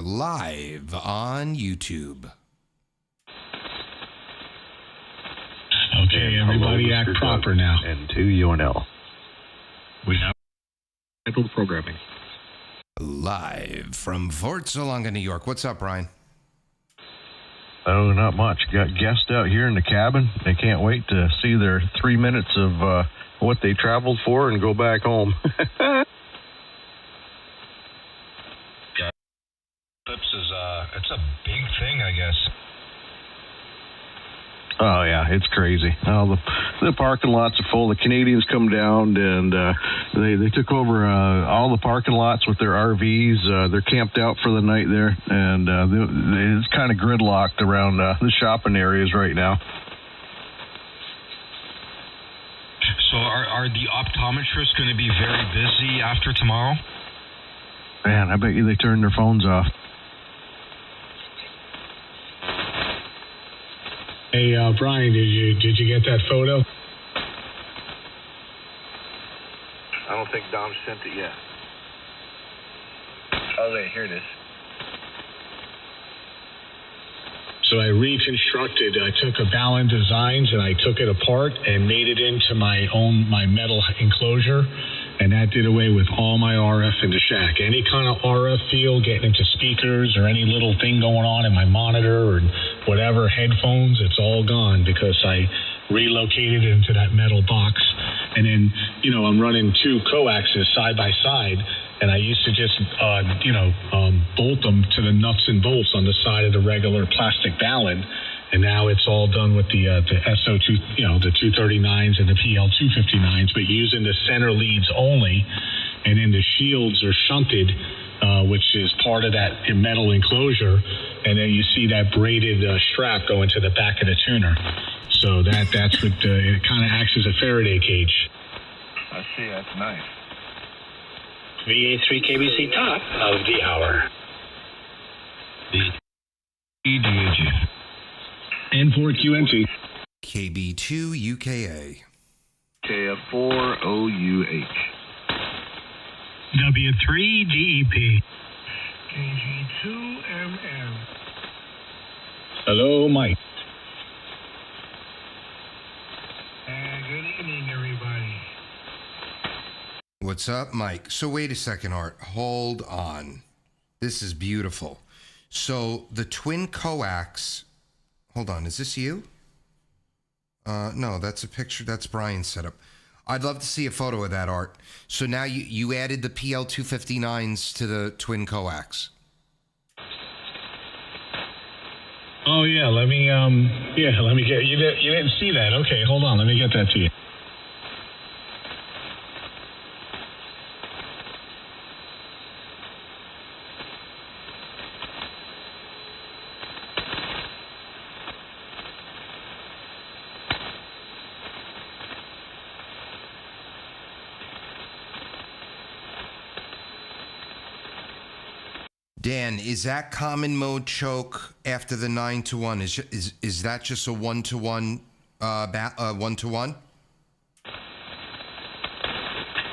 live on YouTube. Okay, everybody act proper now. And to UNL. We have scheduled programming. Live from Fort Salonga, New York. What's up, Brian? Oh, not much. Got guests out here in the cabin. They can't wait to see their 3 minutes of what they traveled for and go back home. Clips is it's a big thing, I guess. Oh, yeah, it's crazy. The parking lots are full. The Canadians come down, and they took over all the parking lots with their RVs. They're camped out for the night there, and it's kind of gridlocked around the shopping areas right now. So are the optometrists going to be very busy after tomorrow? Man, I bet you they turned their phones off. Hey, Brian, did you get that photo? I don't think Dom sent it yet. Oh, wait, here it is. So I reconstructed. I took a Ballon Designs and I took it apart and made it into my metal enclosure, and that did away with all my RF in the shack. Any kind of RF field getting into speakers or any little thing going on in my monitor or whatever, headphones, it's all gone because I relocated it into that metal box. And then, I'm running two coaxes side by side, and I used to just, bolt them to the nuts and bolts on the side of the regular plastic Ballon. And now it's all done with the SO2, the 239s and the PL259s, but using the center leads only. And then the shields are shunted, which is part of that metal enclosure. And then you see that braided strap go into the back of the tuner. So that's what it kind of acts as a Faraday cage. I see, that's nice. VA3 KBC top of the hour. EDAG. N4QNT. KB2 UKA. KF4OUH. W3DEP. KG2MM. Hello, Mike. Good evening, everybody. What's up, Mike? So wait a second, Art. Hold on. This is beautiful. So the twin coax. Hold on. Is this you? No, that's a picture. That's Brian's setup. I'd love to see a photo of that, Art. So now you added the PL259s to the twin coax. Oh yeah, let me get you didn't see that. Okay, hold on, let me get that to you. Dan, is that common mode choke after the 9-to-1? Is that just a 1-to-1 1-to-1?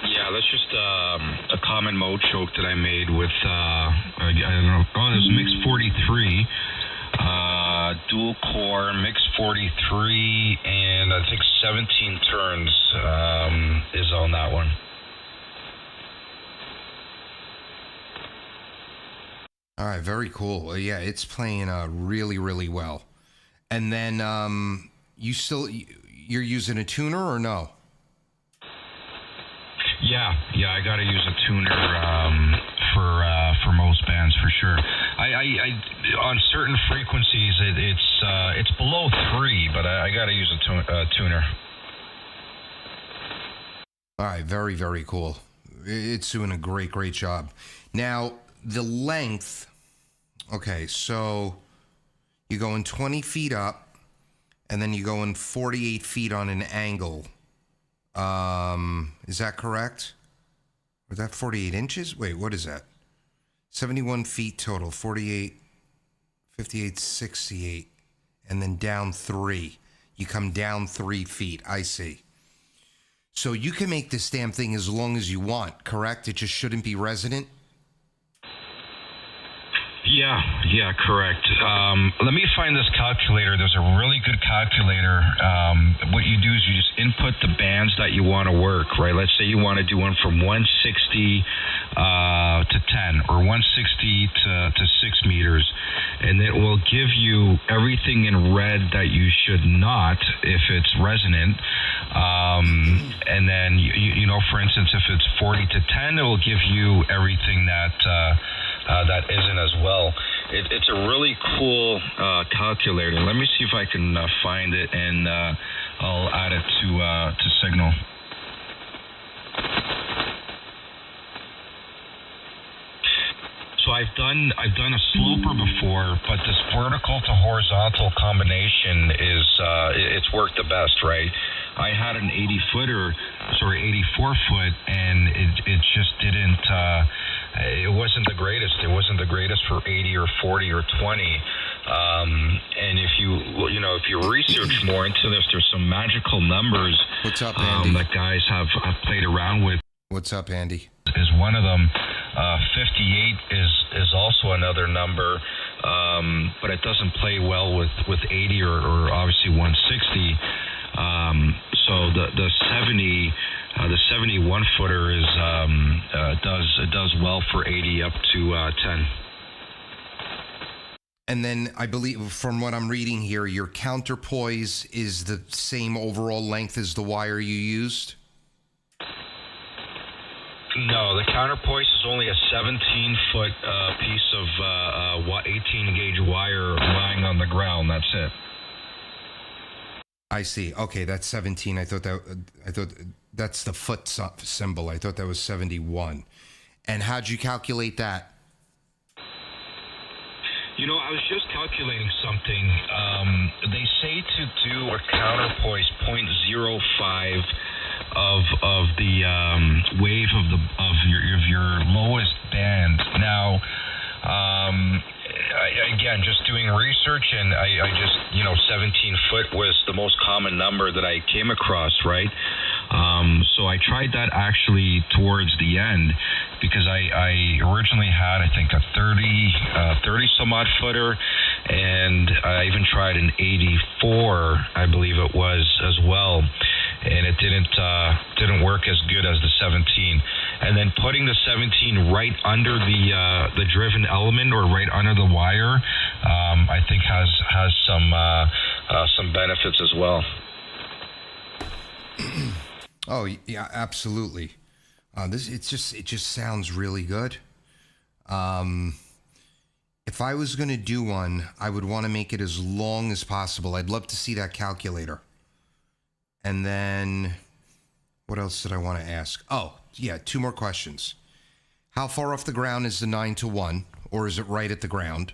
Yeah, that's just a common mode choke that I made with I don't know. Oh, it was Mix 43, dual core Mix 43, and I think 17 turns is on that one. All right, very cool. Yeah, it's playing really, really well. And then you're using a tuner or no? Yeah, I got to use a tuner for most bands for sure. I on certain frequencies it's below 3, but I got to use a tuner. All right, very, very cool. It's doing a great job. Now the length. Okay, so you're going 20 feet up, and then you're going 48 feet on an angle. Is that correct? Or is that 48 inches? Wait, what is that? 71 feet total, 48, 58, 68, and then down 3. You come down 3 feet, I see. So you can make this damn thing as long as you want, correct? It just shouldn't be resonant? Yeah, correct. Let me find this calculator. There's a really good calculator. What you do is you just input the bands that you want to work, right? Let's say you want to do one from 160 to 10 or 160 to 6 meters, and it will give you everything in red that you should not if it's resonant. And then, you know, for instance, if it's 40 to 10, it will give you everything that isn't as well. It's a really cool calculator. Let me see if I can find it, and I'll add it to Signal. So I've done a sloper before, but this vertical to horizontal combination is it's worked the best, right? I had an 84 foot, and it just didn't. It wasn't the greatest. It wasn't the greatest for 80 or 40 or 20. And if you research more into this, there's some magical numbers. What's up, Andy? That guys have played around with. What's up, Andy? Is one of them. 58 is also another number, but it doesn't play well with 80 or obviously 160. So the 70. The 71 footer is does well for 80 up to 10. And then I believe, from what I'm reading here, your counterpoise is the same overall length as the wire you used? No, the counterpoise is only a 17-foot piece of 18-gauge wire lying on the ground. That's it. I see. Okay, that's 17. I thought that's the foot symbol. I thought that was 71. And how'd you calculate that? You know, I was just calculating something. They say to do a counterpoise 0.05 of the wave of your lowest band. Now, again, just doing research, and I just 17 foot was the most common number that I came across, right? So I tried that actually towards the end, because I originally had, I think, a 30 some odd footer, and I even tried an 84, I believe it was, as well, and it didn't work as good as the 17. And then putting the 17 right under the driven element, or right under the wire, I think has some benefits as well. Oh yeah, absolutely. It just sounds really good. If I was going to do one, I would want to make it as long as possible. I'd love to see that calculator. And then, what else did I want to ask? Oh, yeah, 2 more questions. How far off the ground is the 9-to-1, or is it right at the ground?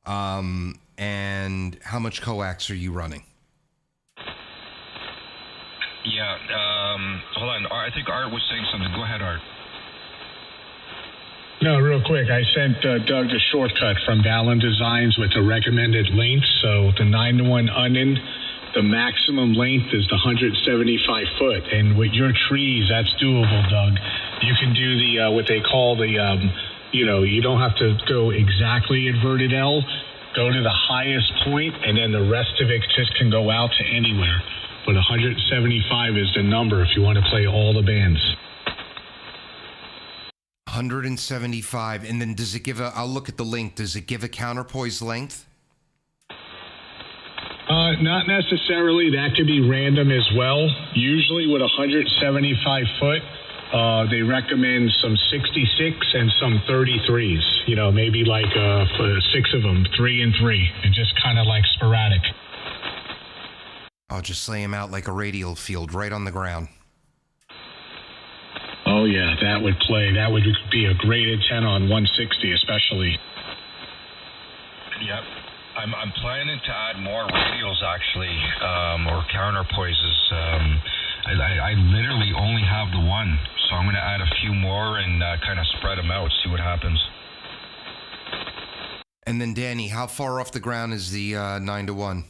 And how much coax are you running? Yeah, hold on. I think Art was saying something. Go ahead, Art. No, real quick. I sent Doug the shortcut from Ballon Designs with the recommended length. So the 9-to-1 Onion, the maximum length is the 175 foot. And with your trees, that's doable, Doug. You can do the what they call the, you don't have to go exactly inverted L. Go to the highest point, and then the rest of it just can go out to anywhere. But 175 is the number if you want to play all the bands. 175, and then does it give I'll look at the length, does it give a counterpoise length? Not necessarily. That could be random as well. Usually with 175 foot, they recommend some 66 and some 33s. Maybe like 6 of them, 3 and 3, and just kind of like sporadic. I'll just lay him out like a radial field right on the ground. Oh, yeah, that would play. That would be a great antenna on 160, especially. Yep. I'm planning to add more radials, actually, or counterpoises. I literally only have the one, so I'm going to add a few more and kind of spread them out, see what happens. And then, Danny, how far off the ground is the 9-to-1?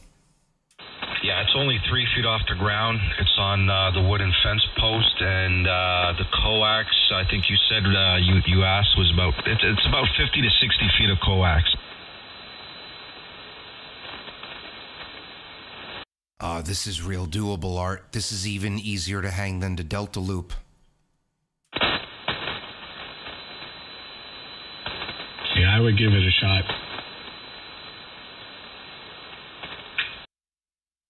Yeah, it's only 3 feet off the ground. It's on the wooden fence post, and the coax, I think you said you asked, was it's about 50 to 60 feet of coax. This is real doable, Art. This is even easier to hang than the Delta Loop. Yeah, I would give it a shot.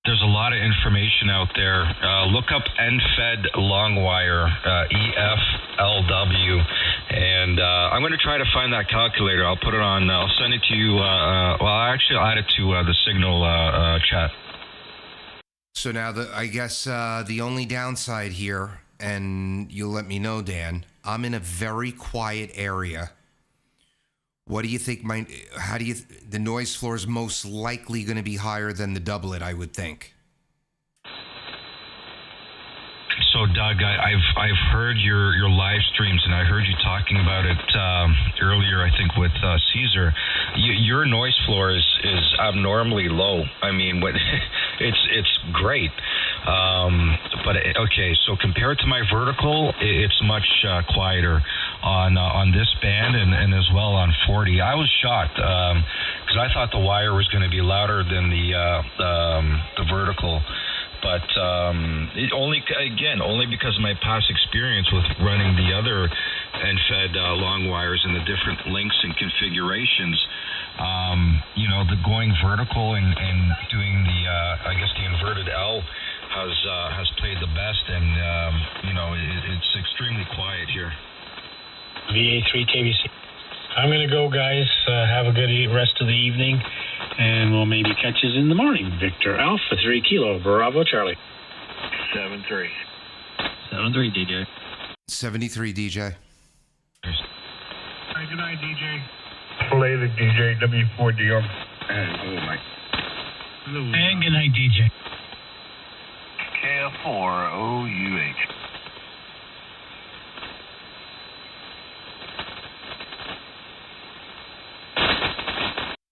There's a lot of information out there. Look up NFED long wire, EFLW, and I'm going to try to find that calculator. I'll put it on. I'll send it to you. I'll add it to the Signal chat. So now, I guess the only downside here, and you'll let me know, Dan, I'm in a very quiet area. What do you think? The noise floor is most likely going to be higher than the doublet, I would think. So, Doug, I've heard your live streams, and I heard you talking about it earlier, I think, with Caesar. Your noise floor is abnormally low. I mean, it's great. Okay, so compared to my vertical, it's much quieter on this band and as well on 40. I was shocked because I thought the wire was going to be louder than the vertical. But only because of my past experience with running the other NFED long wires and the different lengths and configurations. The going vertical and doing the inverted L has played the best, and it's extremely quiet here. VA3 KBC. I'm going to go, guys. Have a good rest of the evening, and we'll maybe catch us in the morning. Victor Alpha 3 Kilo Bravo Charlie. 7-3. 7-3 DJ. 73 DJ. Good night, DJ. Later, DJ, W4DR. And good night, DJ. KF4OUH.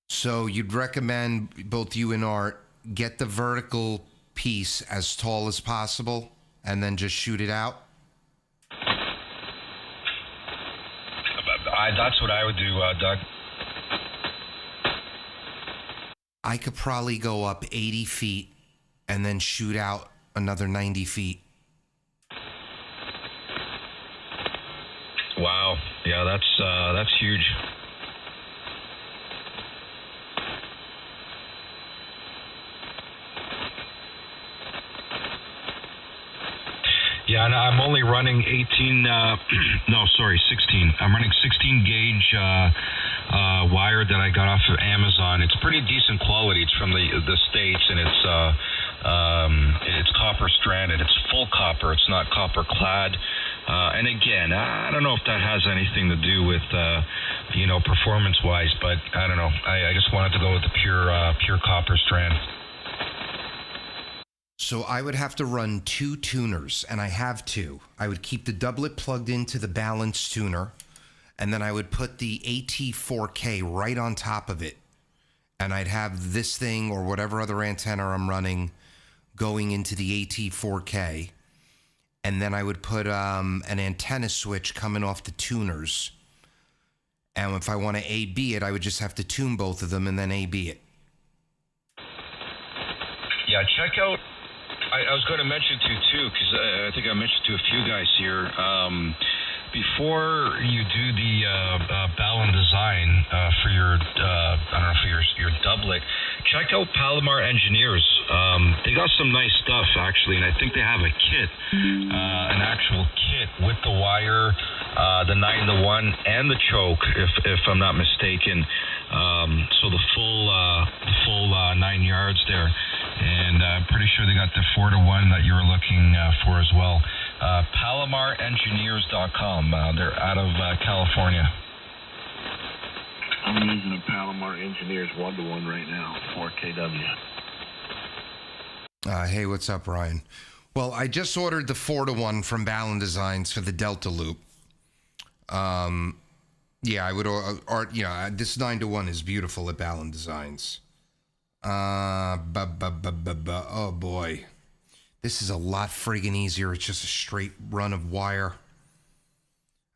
So you'd recommend both you and Art get the vertical piece as tall as possible and then just shoot it out? That's what I would do, Doug. I could probably go up 80 feet and then shoot out another 90 feet. Wow. Yeah, that's huge. Yeah, and I'm only running 16. I'm running 16 gauge wire that I got off of Amazon. It's pretty decent quality. It's from the States, and it's copper stranded. It's full copper. It's not copper clad. And again, I don't know if that has anything to do with performance wise, but I don't know. I just wanted to go with the pure copper strand. So I would have to run 2 tuners, and I have 2. I would keep the doublet plugged into the balance tuner, and then I would put the AT4K right on top of it. And I'd have this thing or whatever other antenna I'm running going into the AT4K. And then I would put an antenna switch coming off the tuners. And if I want to A-B it, I would just have to tune both of them and then A-B it. Yeah, check out. I was going to mention to you too, because I think I mentioned to a few guys here. Before you do the Ballon design for your your doublet, check out Palomar Engineers. They got some nice stuff actually, and I think they have a kit, an actual kit with the wire, the 9-to-1, and the choke, if I'm not mistaken. So the full 9 yards there. And I'm pretty sure they got the 4-to-1 that you were looking for as well. PalomarEngineers.com. They're out of California. I'm using a Palomar Engineers 1-to-1 right now, 4KW. Hey, what's up, Ryan? Well, I just ordered the 4-to-1 from Ballon Designs for the Delta Loop. Yeah, I would. This 9-to-1 is beautiful at Ballon Designs. Oh boy. This is a lot friggin' easier. It's just a straight run of wire.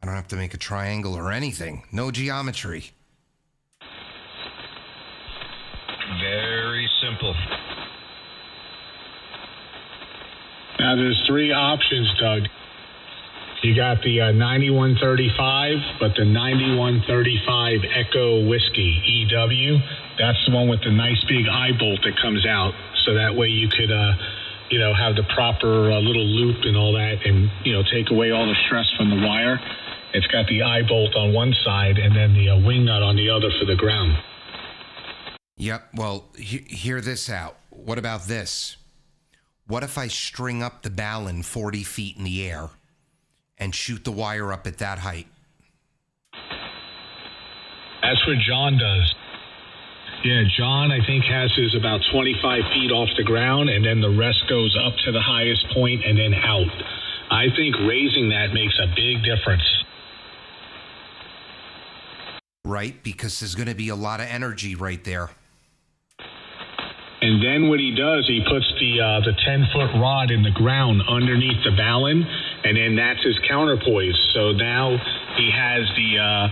I don't have to make a triangle or anything. No geometry. Very simple. Now, there's three options, Doug. You got the 9135, but the 9135 Echo Whiskey EW, that's the one with the nice big eye bolt that comes out. So that way you could, have the proper little loop and all that and, take away all the stress from the wire. It's got the eye bolt on one side and then the wing nut on the other for the ground. Yep, well, hear this out. What about this? What if I string up the balun 40 feet in the air and shoot the wire up at that height? That's what John does. Yeah, John, I think, has his about 25 feet off the ground, and then the rest goes up to the highest point and then out. I think raising that makes a big difference. Right, because there's going to be a lot of energy right there. And then what he does, he puts the 10-foot rod in the ground underneath the balun, and then that's his counterpoise. So now he has the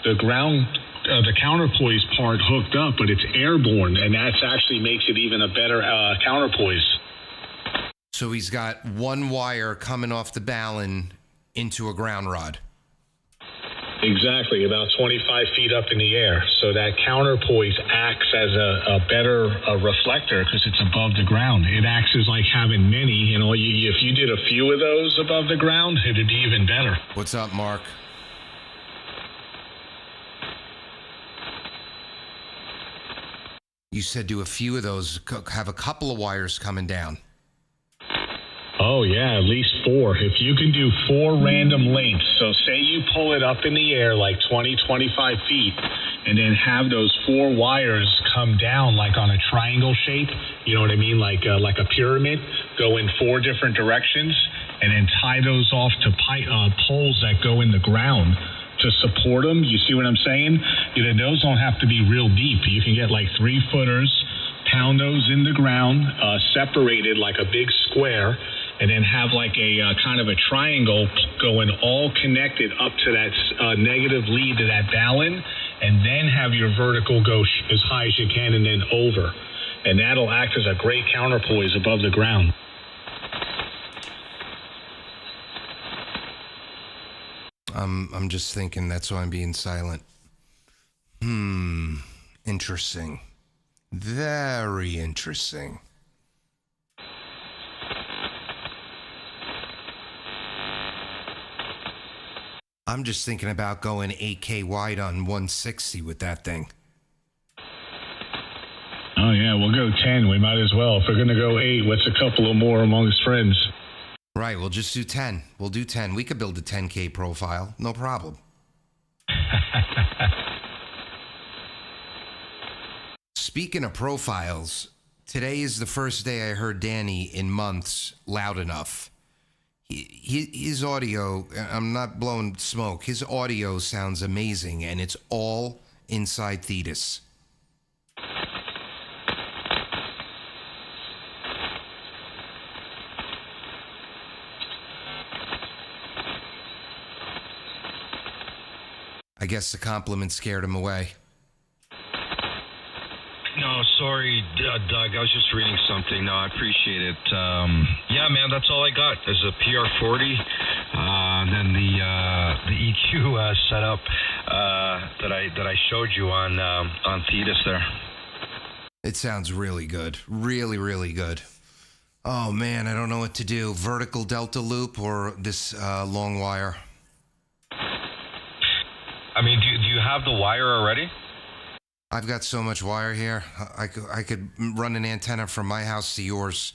the ground, the counterpoise part hooked up, but it's airborne, and that's actually makes it even a better counterpoise. So he's got one wire coming off the balun into a ground rod. Exactly, about 25 feet up in the air. So that counterpoise acts as a better reflector because it's above the ground. It acts as like having many. If you did a few of those above the ground, it'd be even better. What's up, Mark? You said do a few of those, have a couple of wires coming down. Oh, yeah, at least 4. If you can do 4 random lengths, so say you pull it up in the air like 20, 25 feet, and then have those 4 wires come down like on a triangle shape, you know what I mean, like a pyramid, go in 4 different directions, and then tie those off to poles that go in the ground to support them. You see what I'm saying? Those don't have to be real deep. You can get like 3-footers, pound those in the ground, separated like a big square, and then have like a kind of a triangle going all connected up to that negative lead to that balun, and then have your vertical go as high as you can and then over. And that'll act as a great counterpoise above the ground. I'm just thinking, that's why I'm being silent. Interesting. Very interesting. I'm just thinking about going 8K wide on 160 with that thing. Oh, yeah, we'll go 10. We might as well. If we're going to go 8, what's a couple of more amongst friends? Right, we'll just do 10. We'll do 10. We could build a 10K profile. No problem. Speaking of profiles, today is the first day I heard Danny in months loud enough. His audio, I'm not blowing smoke, his audio sounds amazing, and it's all inside Thetis. I guess the compliment scared him away. No, sorry, Doug. I was just reading something. No, I appreciate it. Yeah, man, that's all I got. There's a PR40, then the EQ setup that I showed you on Thetis there. It sounds really good. Really, really good. Oh, man, I don't know what to do. Vertical delta loop or this long wire? I mean, do you have the wire already? I've got so much wire here. I could run an antenna from my house to yours.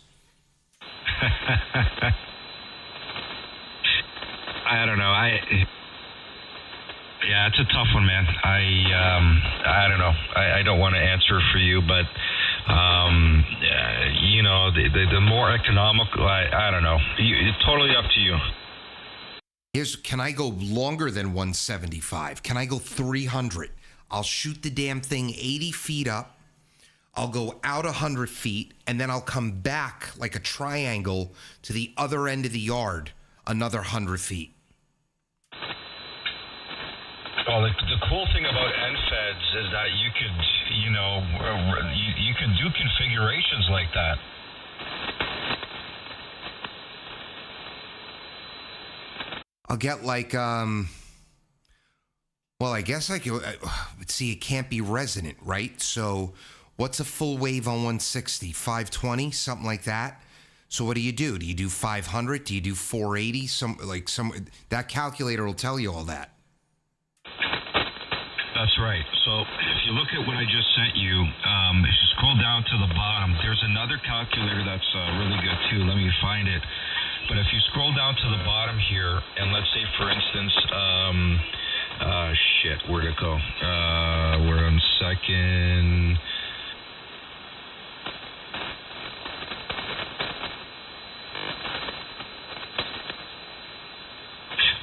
I don't know. Yeah, it's a tough one, man. I don't know. I don't want to answer for you, but the more economical. I don't know. It's totally up to you. Can I go longer than 175? Can I go 300? I'll shoot the damn thing 80 feet up. I'll go out 100 feet, and then I'll come back like a triangle to the other end of the yard, another 100 feet. Well, the cool thing about NFEDs is that you could, you can do configurations like that. I'll get like, well, I guess I could, see, it can't be resonant, right? So what's a full wave on 160? 520, something like that? So what do? Do you do 500? Do you do 480? That calculator will tell you all that. That's right. So if you look at what I just sent you, if you scroll down to the bottom, there's another calculator that's really good too. Let me find it. But if you scroll down to the bottom here, and let's say, for instance, where'd it go? We're on second.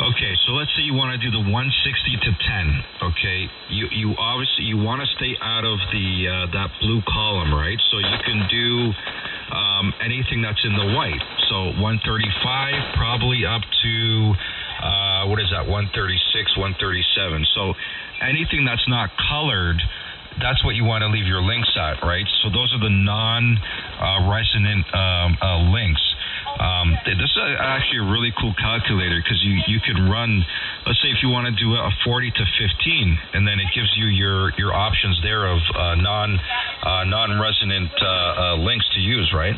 Okay, so let's say you want to do the 160 to 10. Okay, you obviously you want to stay out of the that blue column, right? So you can do anything that's in the white. So 135 probably up to 136, 137. So anything that's not colored, that's what you want to leave your links at, right? So those are the non-resonant links. This is actually a really cool calculator because you could run, let's say if you want to do a 40 to 15, and then it gives you your options there of non-resonant links to use, right?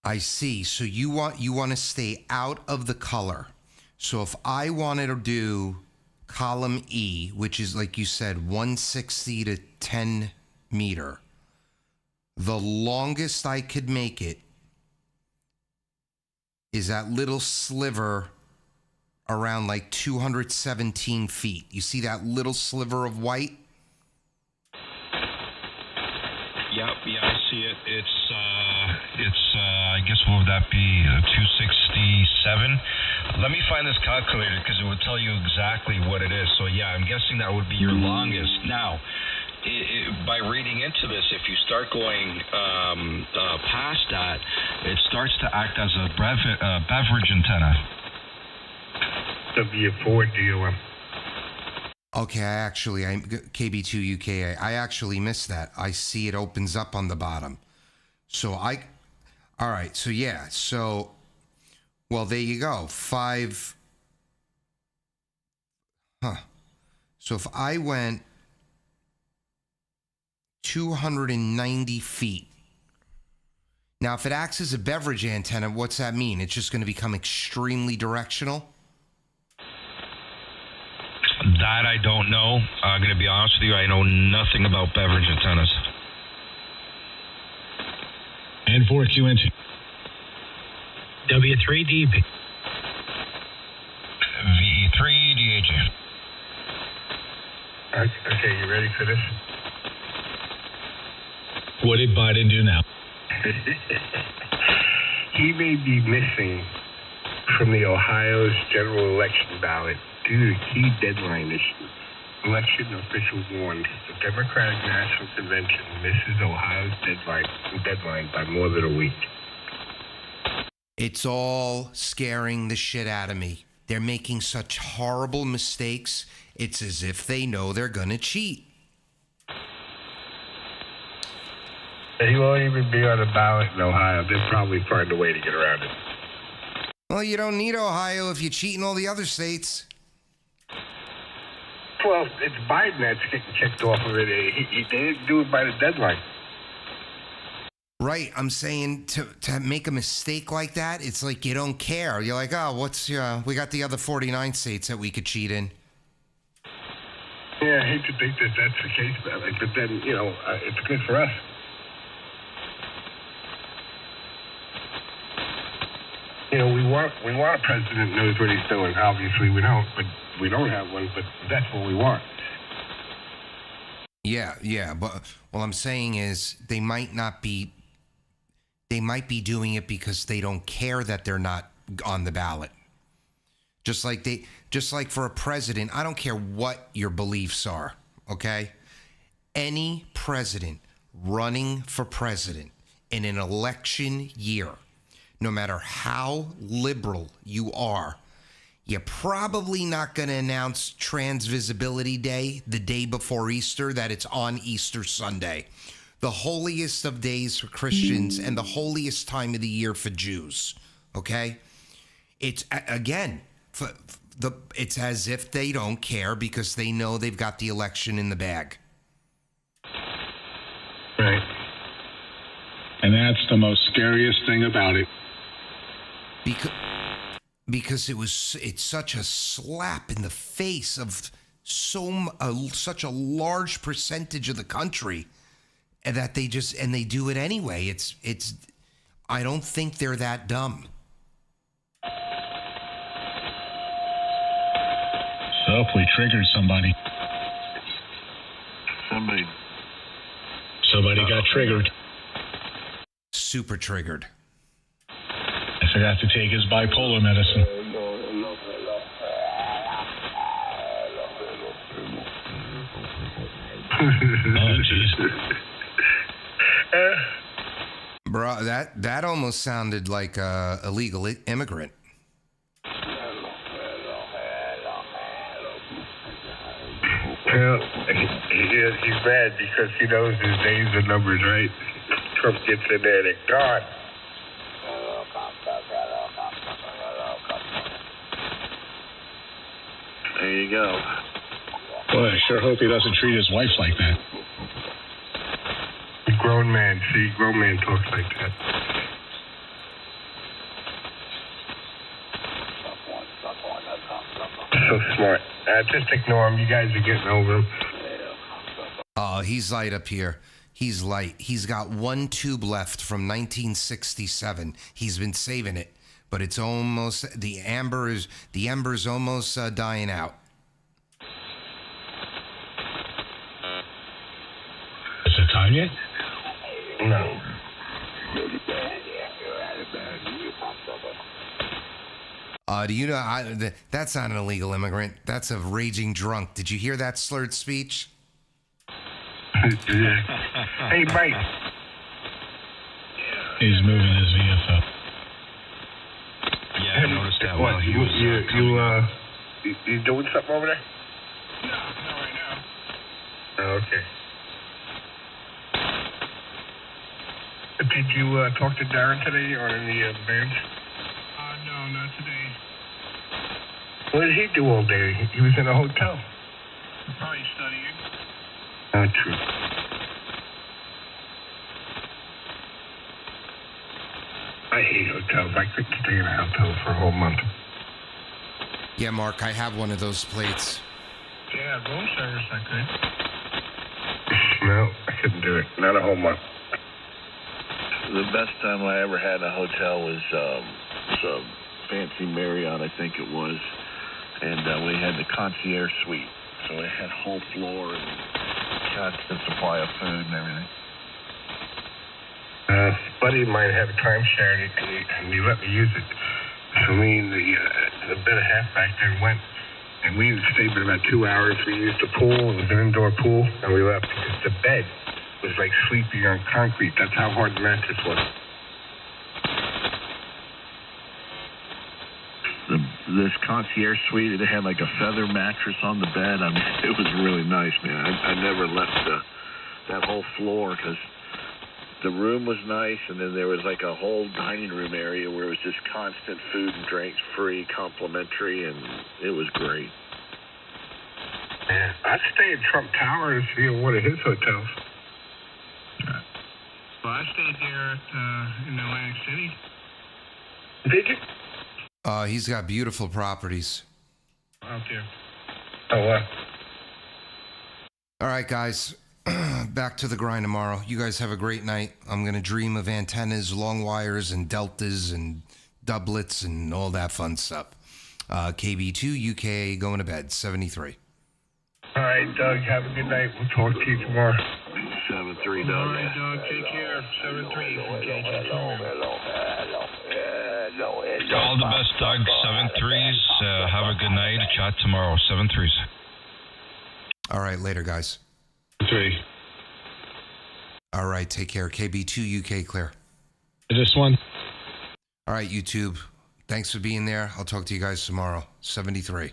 I see. So you want to stay out of the color. So if I wanted to do column E, which is like you said, 160 to 10 meter, the longest I could make it is that little sliver around like 217 feet. You see that little sliver of white? Yeah, I see it. It's I guess what would that be? 267. Let me find this calculator because it would tell you exactly what it is. So yeah, I'm guessing that would be your longest. Now, by reading into this, if you start going past that, it starts to act as a beverage antenna. W4DOM. Okay, KB2 UK, I actually missed that. I see it opens up on the bottom. All right, so yeah, well, there you go. 5, So if I went 290 feet, now if it acts as a beverage antenna, what's that mean? It's just going to become extremely directional? That I don't know. I'm going to be honest with you. I know nothing about beverage antennas. And for QNT. W3DB. VE3DAG. Okay, you ready for this? What did Biden do now? He may be missing from the Ohio's general election ballot due to a key deadline issue. Election officials warned the Democratic National Convention misses Ohio's deadline by more than a week. It's all scaring the shit out of me. They're making such horrible mistakes. It's as if they know they're going to cheat. He won't even be on the ballot in Ohio. They'll probably find a way to get around it. Well, you don't need Ohio if you cheat in all the other states. Well, it's Biden that's getting kicked off of it. They didn't do it by the deadline. Right, I'm saying to make a mistake like that, it's like you don't care. You're like, oh, we got the other 49 states that we could cheat in. Yeah, I hate to think that that's the case, but then, it's good for us. We want a president who knows what he's doing. Obviously, we don't have one, but that's what we want. Yeah, but what I'm saying is they might be doing it because they don't care that they're not on the ballot. Just like just like for a president, I don't care what your beliefs are, okay? Any president running for president in an election year, no matter how liberal you are, you're probably not going to announce Trans Visibility Day the day before Easter, that it's on Easter Sunday, the holiest of days for Christians and the holiest time of the year for Jews, okay? It's, again, it's as if they don't care because they know they've got the election in the bag. Right. And that's the most scariest thing about it. Because it's such a slap in the face of such a large percentage of the country, and that they do it anyway. It's I don't think they're that dumb. So if we triggered somebody. Somebody got triggered. Super triggered. I forgot to take his bipolar medicine. Oh, jeez. Bro, that almost sounded like a illegal immigrant. Well, he's mad because he knows his days are numbered, right? Trump gets in there, they're gone. There you go. Boy, I sure hope he doesn't treat his wife like that. Grown man talks like that. So smart. Just ignore him. You guys are getting over him. Oh, he's light up here. He's light. He's got one tube left from 1967. He's been saving it, but it's almost the ember's almost dying out. Is it time yet? No. Do you know that's not an illegal immigrant? That's a raging drunk. Did you hear that slurred speech? Hey, Mike. He's moving his VFO. Yeah, I noticed that What, while he was you doing something over there? No, not right now. Oh, okay. Did you talk to Darren today or in the bench? No, not today. What did he do all day? He was in a hotel. Probably studying. Not true. I hate hotels. I couldn't stay in a hotel for a whole month. Yeah, Mark, I have one of those plates. Yeah, room service I could. No, I couldn't do it. Not a whole month. The best time I ever had in a hotel was a fancy Marriott, I think it was, and we had the concierge suite, so it had whole floor and constant supply of food and everything. A buddy of mine had a timeshare, and he let me use it. So me and the better half back there went, and we stayed for about 2 hours. We used the pool. It was an indoor pool, and we left because the bed was like sleeping on concrete. That's how hard the mattress was. This concierge suite, it had like a feather mattress on the bed. I mean, it was really nice, man. I never left that whole floor because the room was nice, and then there was like a whole dining room area where it was just constant food and drinks, free, complimentary, and it was great. Yeah, I'd stay at Trump Towers, one of his hotels. Well, I stayed there in Atlantic City. Did you? He's got beautiful properties. Out there. Oh, what? All right, guys. Back to the grind tomorrow. You guys have a great night. I'm going to dream of antennas, long wires, and deltas, and doublets, and all that fun stuff. KB2, UK, going to bed, 73. All right, Doug, have a good night. We'll talk to you tomorrow. 7-3, Doug. All right, Doug, take care. 7-3 from KG2. Hello. All the best, Doug. 7-3s. Have a good night. Chat tomorrow. 7-3s. All right, later, guys. 3. All right, take care. KB2 UK clear. This one? All right, YouTube. Thanks for being there. I'll talk to you guys tomorrow. 73.